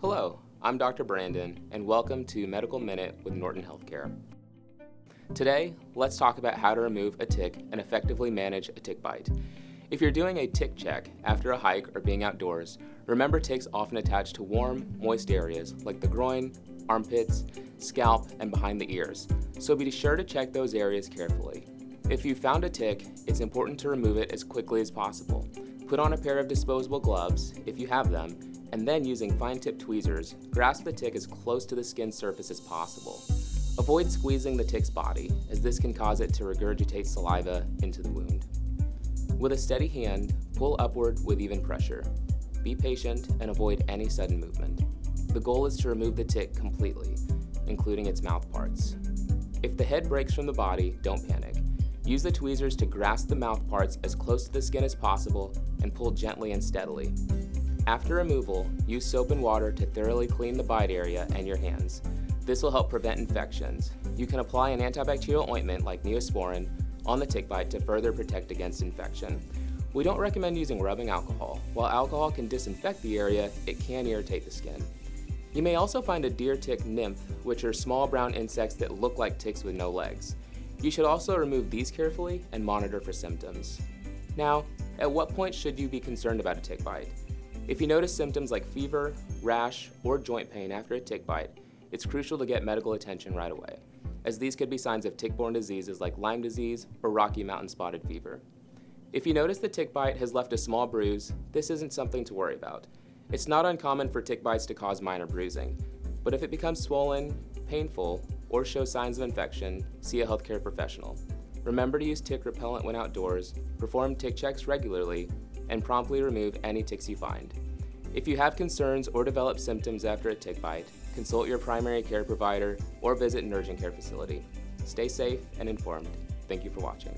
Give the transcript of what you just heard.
Hello, I'm Dr. Brandon, and welcome to Medical Minute with Norton Healthcare. Today, let's talk about how to remove a tick and effectively manage a tick bite. If you're doing a tick check after a hike or being outdoors, remember ticks often attach to warm, moist areas like the groin, armpits, scalp, and behind the ears, so be sure to check those areas carefully. If you found a tick, it's important to remove it as quickly as possible. Put on a pair of disposable gloves, if you have them, and then using fine-tipped tweezers, grasp the tick as close to the skin surface as possible. Avoid squeezing the tick's body, as this can cause it to regurgitate saliva into the wound. With a steady hand, pull upward with even pressure. Be patient and avoid any sudden movement. The goal is to remove the tick completely, including its mouth parts. If the head breaks from the body, don't panic. Use the tweezers to grasp the mouth parts as close to the skin as possible and pull gently and steadily. After removal, use soap and water to thoroughly clean the bite area and your hands. This will help prevent infections. You can apply an antibacterial ointment like Neosporin on the tick bite to further protect against infection. We don't recommend using rubbing alcohol. While alcohol can disinfect the area, it can irritate the skin. You may also find a deer tick nymph, which are small brown insects that look like ticks with no legs. You should also remove these carefully and monitor for symptoms. Now, at what point should you be concerned about a tick bite? If you notice symptoms like fever, rash, or joint pain after a tick bite, it's crucial to get medical attention right away, as these could be signs of tick-borne diseases like Lyme disease or Rocky Mountain spotted fever. If you notice the tick bite has left a small bruise, this isn't something to worry about. It's not uncommon for tick bites to cause minor bruising, but if it becomes swollen, painful, or shows signs of infection, see a healthcare professional. Remember to use tick repellent when outdoors, perform tick checks regularly, and promptly remove any ticks you find. If you have concerns or develop symptoms after a tick bite, consult your primary care provider or visit an urgent care facility. Stay safe and informed. Thank you for watching.